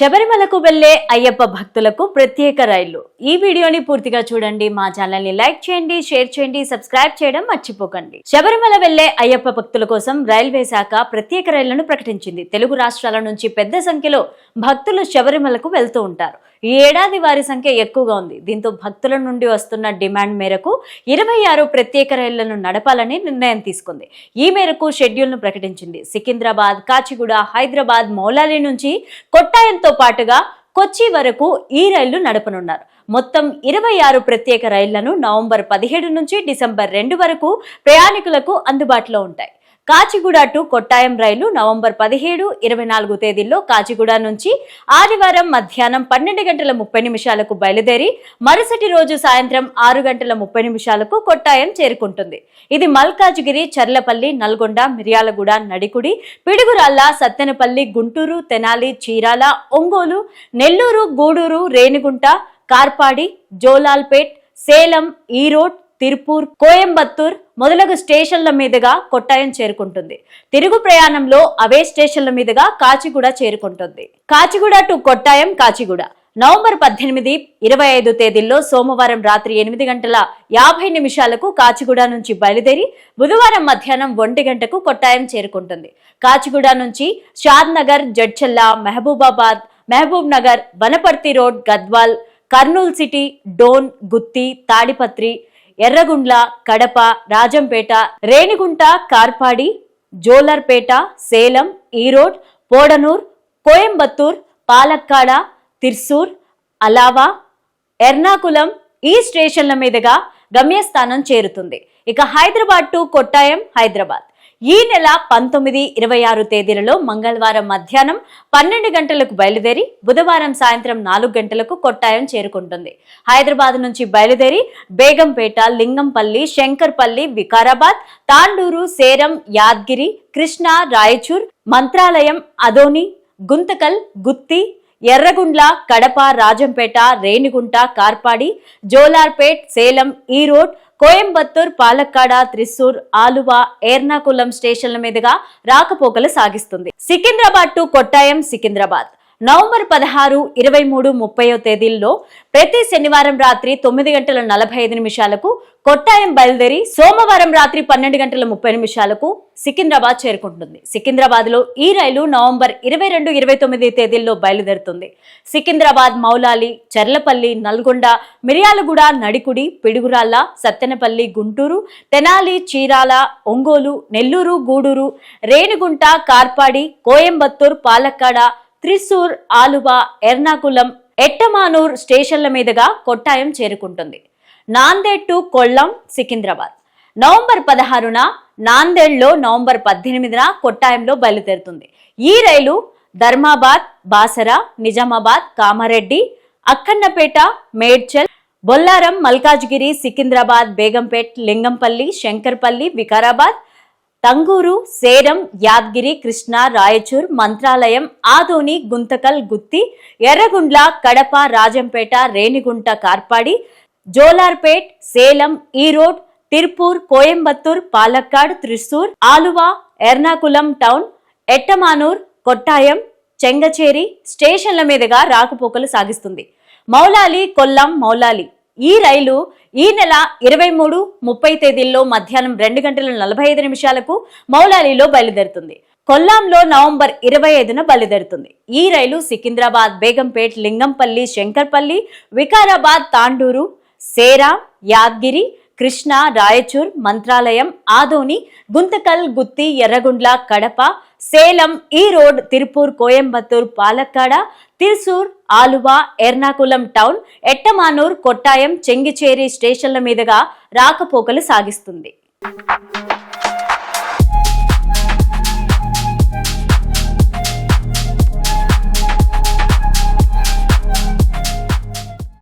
శబరిమలకు వెళ్లే అయ్యప్ప భక్తులకు ప్రత్యేక రైళ్లు. ఈ వీడియోని పూర్తిగా చూడండి. మా ఛానల్ ని లైక్ చేయండి, షేర్ చేయండి, సబ్స్క్రైబ్ చేయడం మర్చిపోకండి. శబరిమల వెళ్లే అయ్యప్ప భక్తుల కోసం రైల్వే శాఖ ప్రత్యేక రైళ్లను ప్రకటించింది. తెలుగు రాష్ట్రాల నుంచి పెద్ద సంఖ్యలో భక్తులు శబరిమలకు వెళ్తూ ఉంటారు. ఈ ఏడాది వారి సంఖ్య ఎక్కువగా ఉంది. దీంతో భక్తుల నుండి వస్తున్న డిమాండ్ మేరకు 26 ప్రత్యేక రైళ్లను నడపాలని నిర్ణయం తీసుకుంది. ఈ మేరకు షెడ్యూల్ ను ప్రకటించింది. సికింద్రాబాద్, కాచిగూడ, హైదరాబాద్, మౌలాలి నుంచి కొట్టాయంతో పాటుగా కొచ్చి వరకు ఈ రైళ్లు నడపనున్నారు. మొత్తం 26 ప్రత్యేక రైళ్లను నవంబర్ 17 నుంచి డిసెంబర్ 2 వరకు ప్రయాణికులకు అందుబాటులో ఉంటాయి. కాచిగూడ టు కొట్టాయం రైలు నవంబర్ 17, 24 తేదీల్లో కాచిగూడ నుంచి ఆదివారం మధ్యాహ్నం 12:30 బయలుదేరి మరుసటి రోజు సాయంత్రం 6:30 కొట్టాయం చేరుకుంటుంది. ఇది మల్కాజ్గిరి, చర్లపల్లి, నల్గొండ, మిర్యాలగూడ, నడికుడి, పిడుగురాళ్ల, సత్తెనపల్లి, గుంటూరు, తెనాలి, చీరాల, ఒంగోలు, నెల్లూరు, గూడూరు, రేణిగుంట, కార్పాడి, జోలాల్పేట్, సేలం, ఈరోడ్, తిరుపూర్, కోయంబత్తూర్ మొదలగు స్టేషన్ల మీదుగా కొట్టాయం చేరుకుంటుంది. తిరుగు ప్రయాణంలో అవే స్టేషన్ల మీదుగా కాచిగూడ చేరుకుంటుంది. కాచిగూడ టు కొట్టాయం, కాచిగూడ నవంబర్ 18, 25 తేదీల్లో సోమవారం రాత్రి 8:50 కాచిగూడ నుంచి బయలుదేరి బుధవారం మధ్యాహ్నం 1 గంటకు కొట్టాయం చేరుకుంటుంది. కాచిగూడ నుంచి షాద్నగర్, జడ్చల్ల, మహబూబాబాద్, మహబూబ్ నగర్, వనపర్తి రోడ్, గద్వాల్, కర్నూల్ సిటీ, డోన్, గుత్తి, తాడిపత్రి, ఎర్రగుండ్ల, కడప, రాజంపేట, రేణిగుంట, కార్పాడి, జోలర్పేట, సేలం, ఈరోడ్, పోడనూర్, కోయంబత్తూర్, పాలక్కాడ, తిర్సూర్, అలావా, ఎర్నాకులం ఈ స్టేషన్ల మీదుగా గమ్యస్థానం చేరుతుంది. ఇక హైదరాబాద్ టు కొట్టాయం, హైదరాబాద్ ఈ నెల 19, 26 తేదీలలో మంగళవారం మధ్యాహ్నం 12 గంటలకు బయలుదేరి బుధవారం సాయంత్రం 4 గంటలకు కొట్టాయం చేరుకుంటుంది. హైదరాబాద్ నుంచి బయలుదేరి బేగంపేట, లింగంపల్లి, శంకర్పల్లి, వికారాబాద్, తాండూరు, సేరం, యాద్గిరి, కృష్ణా, రాయచూర్, మంత్రాలయం, అదోని, గుంతకల్, గుత్తి, ఎర్రగుండ్ల, కడప, రాజంపేట, రేణిగుంట, కార్పాడి, జోలార్పేట్, సేలం, ఈరోడ్, కోయంబత్తూర్, పాలక్కాడ, త్రిశూర్, ఆలువా, ఎర్నాకులం స్టేషన్ల మీదుగా రాకపోకలు సాగిస్తుంది. సికింద్రాబాద్ టు కొట్టాయం, సికింద్రాబాద్ నవంబర్ 16, 23, 30 తేదీల్లో ప్రతి శనివారం రాత్రి 9:45 కొట్టాయం బయలుదేరి సోమవారం రాత్రి 12:30 సికింద్రాబాద్ చేరుకుంటుంది. సికింద్రాబాద్ లో ఈ రైలు నవంబర్ 22, 29 తేదీల్లో బయలుదేరుతుంది. సికింద్రాబాద్, మౌలాలి, చర్లపల్లి, నల్గొండ, మిర్యాలగూడ, నడికుడి, పిడుగురాళ్ల, సత్తెనపల్లి, గుంటూరు, తెనాలి, చీరాల, ఒంగోలు, నెల్లూరు, గూడూరు, రేణిగుంట, కార్పాడి, కోయంబత్తూర్, పాలక్కాడ, త్రిశూర్, ఆలువా, ఎర్నాకులం, ఎట్టమానూర్ స్టేషన్ల మీదుగా కొట్టాయం చేరుకుంటుంది. నాందేడ్ టు కొల్లం, సికింద్రాబాద్ నవంబర్ 16న నాందేడ్లో, నవంబర్ 18న కొట్టాయంలో బయలుదేరుతుంది. ఈ రైలు ధర్మాబాద్, బాసరా, నిజామాబాద్, కామారెడ్డి, అక్కన్నపేట, మేడ్చల్, బొల్లారం, మల్కాజ్గిరి, సికింద్రాబాద్, బేగంపేట్, లింగంపల్లి, శంకర్పల్లి, వికారాబాద్, తంగూరు, సేరం, యాద్గిరి, కృష్ణా, రాయచూర్, మంత్రాలయం, ఆదోని, గుంతకల్, గుత్తి, ఎర్రగుండ్ల, కడప, రాజంపేట, రేణిగుంట, కార్పాడి, జోలార్పేట్, సేలం, ఈరోడ్, తిరుపూర్, కోయంబత్తూర్, పాలక్కాడ్, త్రిశూర్, ఆలువా, ఎర్నాకులం టౌన్, ఎట్టమానూర్, కొట్టాయం, చెంగచేరి స్టేషన్ల మీదుగా రాకపోకలు సాగిస్తుంది. మౌలాలి, కొల్లం, మౌలాలి ఈ రైలు ఈ నెల 23, 30 తేదీల్లో మధ్యాహ్నం 2:45 మౌలాలిలో బయలుదేరుతుంది. కొల్లాంలో నవంబర్ 25న బయలుదేరుతుంది. ఈ రైలు సికింద్రాబాద్, బేగంపేట్, లింగంపల్లి, శంకర్పల్లి, వికారాబాద్, తాండూరు, సేరా, యాద్గిరి, కృష్ణా, రాయచూర్, మంత్రాలయం, ఆదోని, గుంతకల్, గుత్తి, ఎర్రగుండ్ల, కడప, సేలం, ఈరోడ్, తిరుపూర్, కోయంబత్తూర్, పాలక్కాడ, తిర్సూర్, ఆలువా, ఎర్నాకులం టౌన్, ఎట్టమానూర్, కొట్టాయం, చెంగిచేరి స్టేషన్ల మీదుగా రాకపోకలు సాగిస్తుంది.